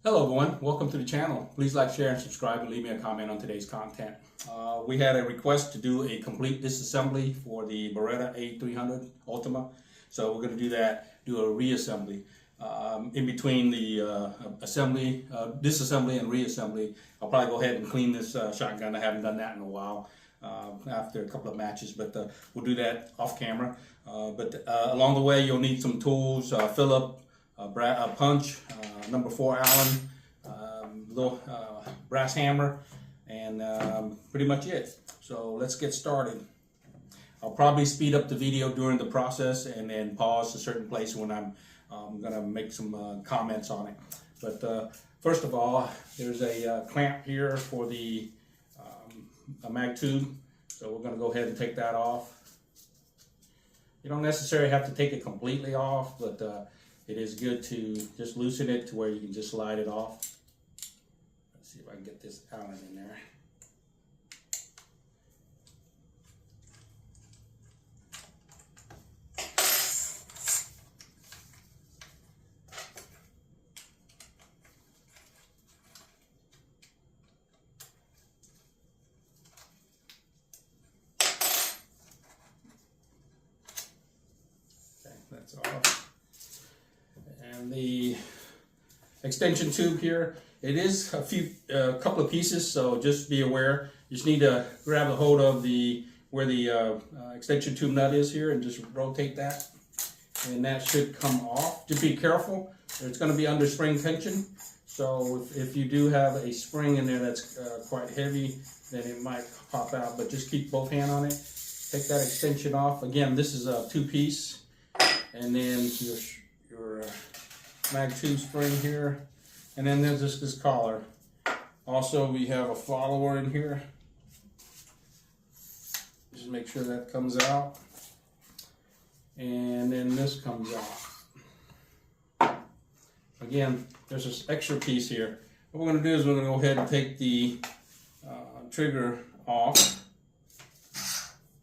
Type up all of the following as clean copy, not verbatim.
Hello everyone, welcome to the channel. Please like, share, and subscribe, and leave me a comment on today's content. We had a request to do a complete disassembly for the Beretta A300 Ultima. So we're going to do that, do a reassembly. In between the disassembly and reassembly, I'll probably go ahead and clean this shotgun. I haven't done that in a while after a couple of matches, but we'll do that off camera. Along the way, you'll need some tools, Phillip, a punch, number 4 Allen, little brass hammer, and pretty much it. So let's get started. I'll probably speed up the video during the process and then pause a certain place when I'm gonna make some comments on it. But first of all, there's a clamp here for the a mag tube. So we're gonna go ahead and take that off. You don't necessarily have to take it completely off, but it is good to just loosen it to where you can just slide it off. Let's see if I can get this Allen in there. Okay, that's off. And the extension tube here, it is a couple of pieces, so just be aware. You just need to grab a hold of where the extension tube nut is here and just rotate that, and that should come off. Just be careful, it's going to be under spring tension, so if you do have a spring in there that's quite heavy, then it might pop out, but just keep both hands on it. Take that extension off. Again, this is a 2-piece, and then your mag tube spring here, and then there's just this collar. Also, we have a follower in here. Just make sure that comes out, and then this comes out. Again, there's this extra piece here. What we're going to do is we're going to go ahead and take the trigger off,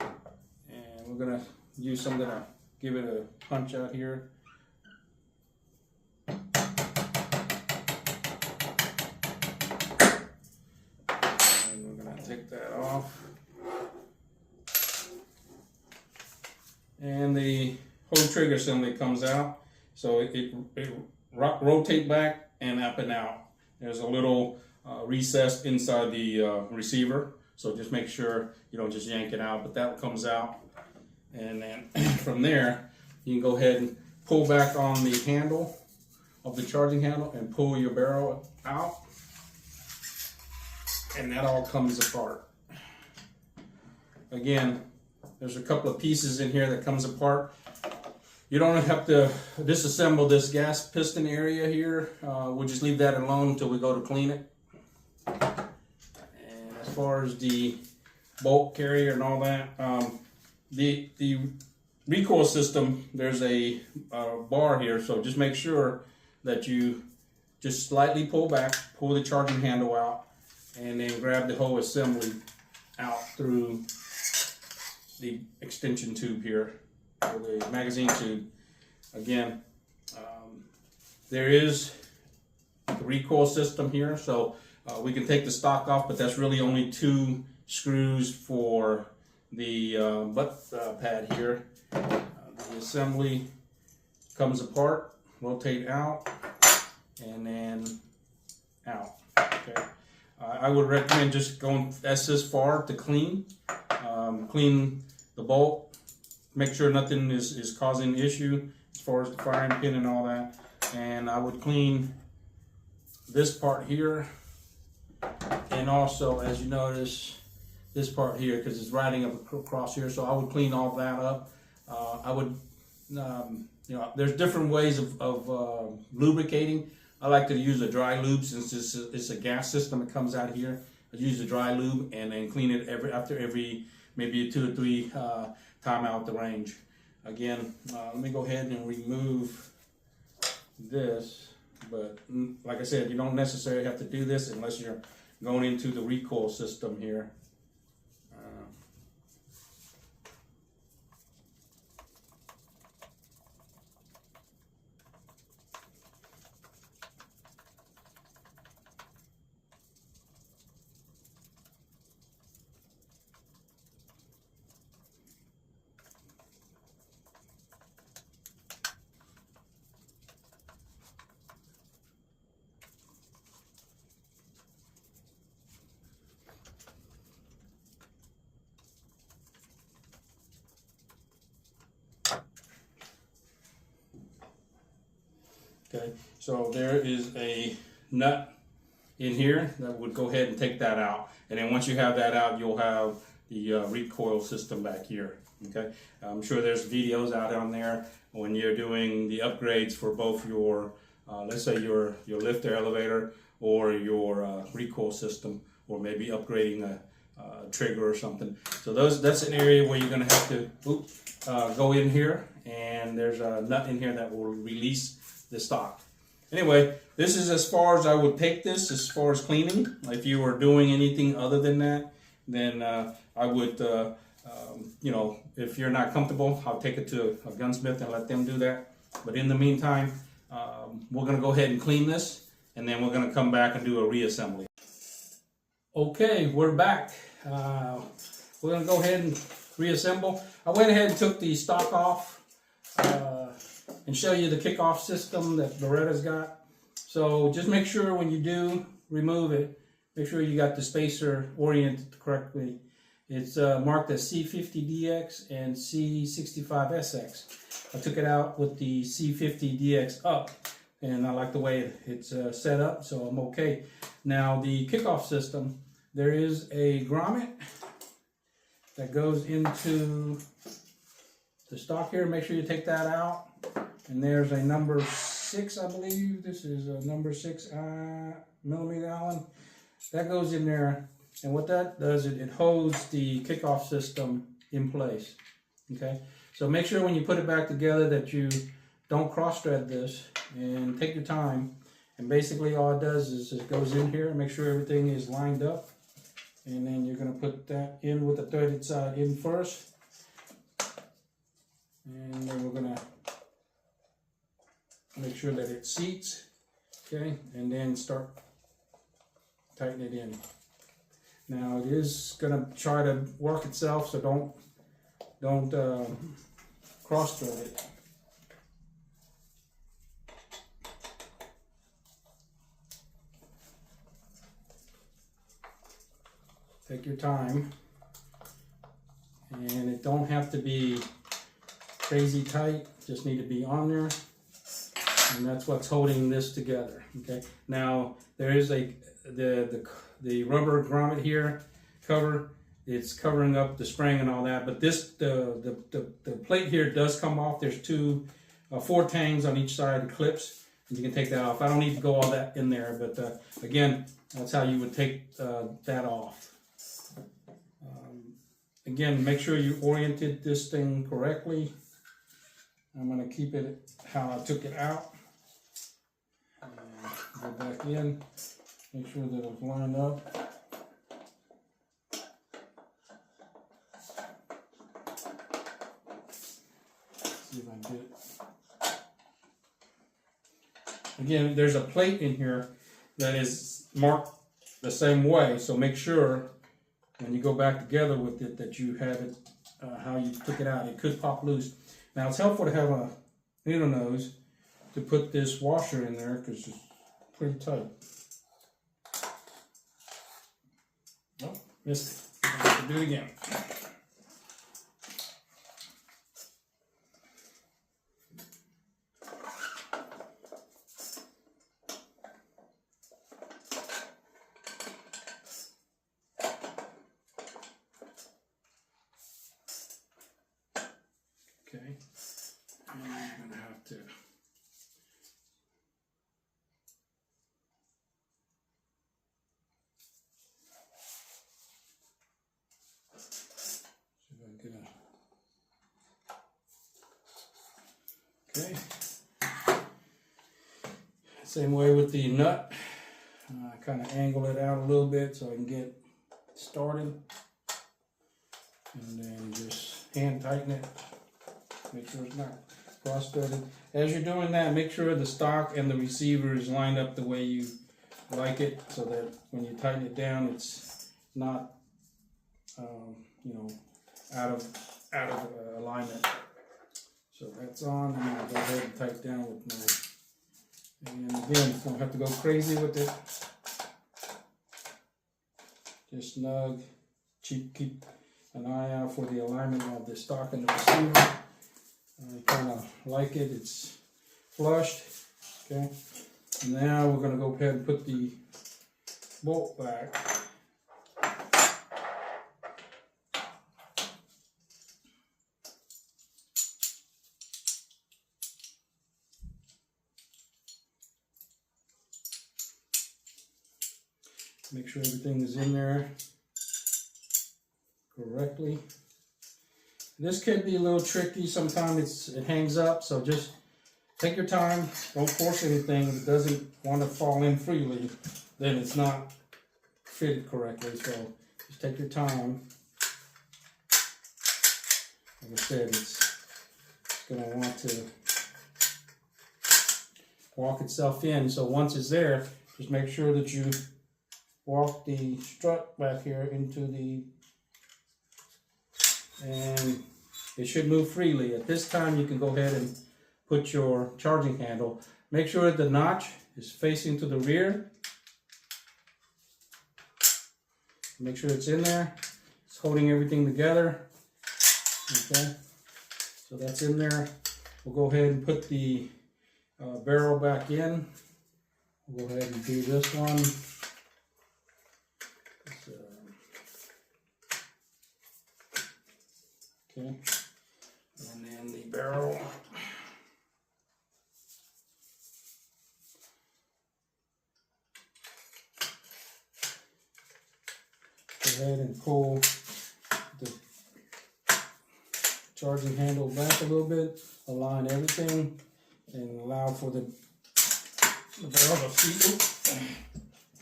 and we're going to use something to give it a punch out here. Take that off, and the whole trigger assembly comes out, so it rotate back and up and out. There's a little recess inside the receiver, so just make sure you don't just yank it out, but that comes out, and then from there you can go ahead and pull back on the handle of the charging handle and pull your barrel out, and that all comes apart. Again, there's a couple of pieces in here that comes apart. You don't have to disassemble this gas piston area here. We'll just leave that alone until we go to clean it. And as far as the bolt carrier and all that, the recoil system, there's a bar here, so just make sure that you just slightly pull back, pull the charging handle out, and then grab the whole assembly out through the extension tube here, or the magazine tube. Again, there is a recoil system here, so we can take the stock off, but that's really only 2 screws for the butt pad here. The assembly comes apart, rotate out, and then out. Okay. I would recommend just going this far to clean. Clean the bolt, make sure nothing is causing issue as far as the firing pin and all that. And I would clean this part here, and also, as you notice, this part here, because it's riding up across here, so I would clean all that up. I would, there's different ways of lubricating. I like to use a dry lube since it's a gas system. It comes out here. I use a dry lube and then clean it after every maybe 2 or 3 time out the range. Again, let me go ahead and remove this. But like I said, you don't necessarily have to do this unless you're going into the recoil system here. Okay, so there is a nut in here that would go ahead and take that out. And then once you have that out, you'll have the recoil system back here. Okay, I'm sure there's videos out on there when you're doing the upgrades for both your, let's say your lifter elevator or your recoil system, or maybe upgrading a trigger or something. So that's an area where you're going to have to go in here, and there's a nut in here that will release the stock. Anyway, this is as far as I would take this as far as cleaning. If you were doing anything other than that, then I would, you know, if you're not comfortable, I'll take it to a gunsmith and let them do that. But in the meantime, we're going to go ahead and clean this, and then we're going to come back and do a reassembly. Okay, we're back. We're going to go ahead and reassemble. I went ahead and took the stock off and show you the kickoff system that Beretta's got. So just make sure when you do remove it, make sure you got the spacer oriented correctly. It's marked as C50DX and C65SX. I took it out with the C50DX up, and I like the way it's set up, so I'm okay. Now the kickoff system, there is a grommet that goes into the stock here. Make sure you take that out. And there's a number 6, I believe. This is a number 6 millimeter Allen. That goes in there. And what that does, it holds the kickoff system in place. Okay. So make sure when you put it back together that you don't cross thread this, and take your time. And basically all it does is it goes in here and make sure everything is lined up. And then you're going to put that in with the threaded side in first. And then we're going to make sure that it seats. Okay, and then start tightening it in. Now it is going to try to work itself, so don't cross thread it. Take your time, and it don't have to be crazy tight, just need to be on there, and that's what's holding this together. Okay, now there is the rubber grommet here cover. It's covering up the spring and all that, but this the plate here does come off. There's 4 tangs on each side, the clips, and you can take that off. I don't need to go all that in there, but again, that's how you would take that off. Again, make sure you oriented this thing correctly. I'm going to keep it how I took it out. Go back in, make sure that it's lined up. See if I can get it. Again, there's a plate in here that is marked the same way, so make sure when you go back together with it that you have it how you took it out. It could pop loose. Now it's helpful to have a needle nose to put this washer in there because it's pretty tight. Oh, missed it. I have to do it again. Okay, and I'm going to have to see if I can get okay. Same way with the nut. Kind of angle it out a little bit so I can get started, and then just hand tighten it. Make sure it's not cross-threaded. As you're doing that, make sure the stock and the receiver is lined up the way you like it, so that when you tighten it down, it's not, you know, out of alignment. So that's on. I'm gonna go ahead and tighten down with my. And again, don't have to go crazy with it. Just snug. Keep an eye out for the alignment of the stock and the receiver. I kind of like it. It's flushed. Okay, now we're going to go ahead and put the bolt back. Make sure everything is in there correctly. This could be a little tricky. Sometimes it hangs up, so just take your time. Don't force anything. If it doesn't want to fall in freely, then it's not fitted correctly. So just take your time. Like I said, it's going to want to walk itself in. So once it's there, just make sure that you walk the strut back here into the, and it should move freely. At this time, you can go ahead and put your charging handle. Make sure the notch is facing to the rear. Make sure it's in there. It's holding everything together. Okay, so that's in there. We'll go ahead and put the barrel back in. We'll go ahead and do this one. Okay, and then the barrel. Go ahead and pull the charging handle back a little bit, align everything, and allow for the barrel to seat.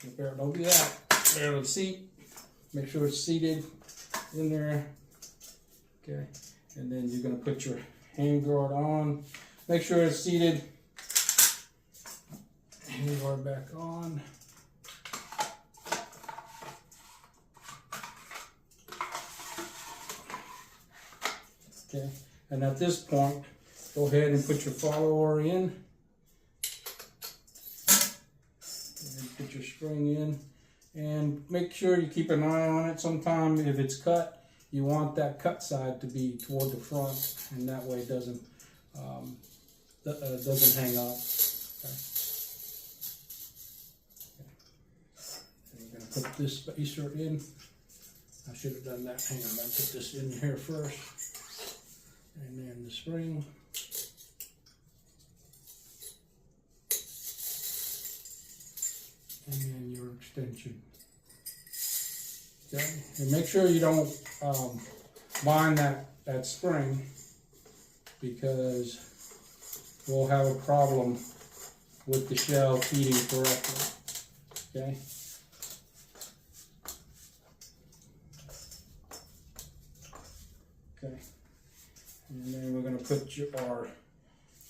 The barrel, don't do that. Barrel to seat. Make sure it's seated in there. Okay, and then you're going to put your hand guard on. Make sure it's seated. Hand guard back on. Okay, and at this point, go ahead and put your follower in. And put your spring in. And make sure you keep an eye on it. Sometimes if it's cut, you want that cut side to be toward the front, and that way it doesn't hang up. Okay. And you're going to put this spacer in. I should have done that. Hang on, I'll put this in here first. And then the spring. And then your extension. Okay, and make sure you don't bind that spring, because we'll have a problem with the shell feeding correctly. Okay. Okay. And then we're going to put our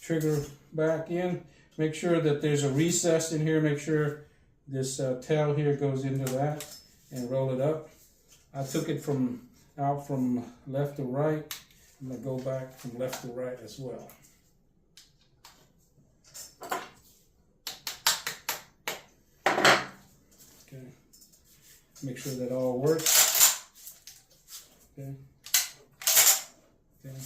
trigger back in. Make sure that there's a recess in here. Make sure this tail here goes into that, and roll it up. I took it out from left to right. I'm going to go back from left to right as well. Okay. Make sure that all works. Okay. Okay.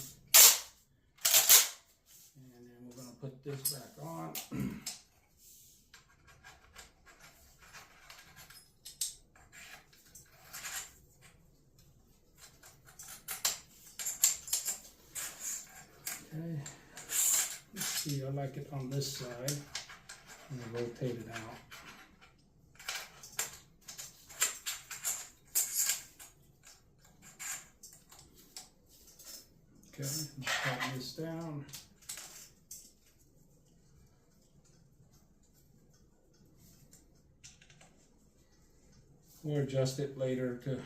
And then we're going to put this back on. Okay, let's see, I like it on this side. I'm going to rotate it out. Okay, let's tighten this down. We'll adjust it later to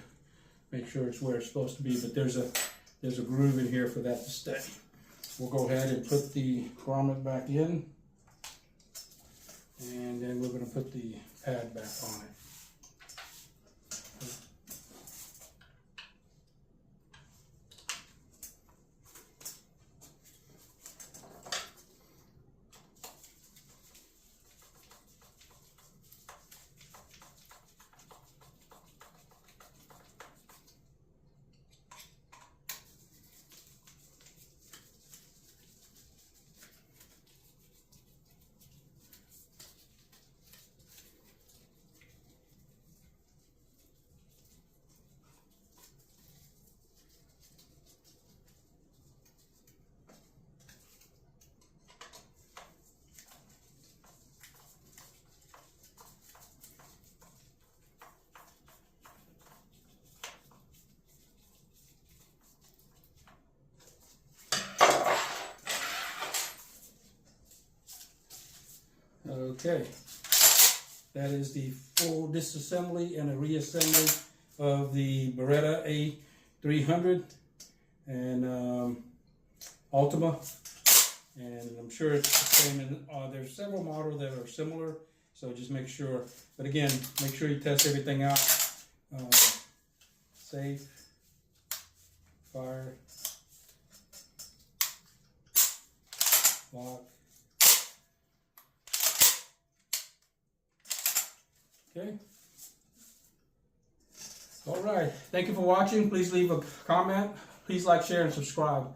make sure it's where it's supposed to be, but there's a groove in here for that to stay. We'll go ahead and put the grommet back in, and then we're going to put the pad back on it. Okay, that is the full disassembly and a reassembly of the Beretta A300 and Ultima, and I'm sure it's the same. And there's several models that are similar, so just make sure. But again, make sure you test everything out. Safe, fire, lock. Okay. All right. Thank you for watching. Please leave a comment. Please like, share, and subscribe.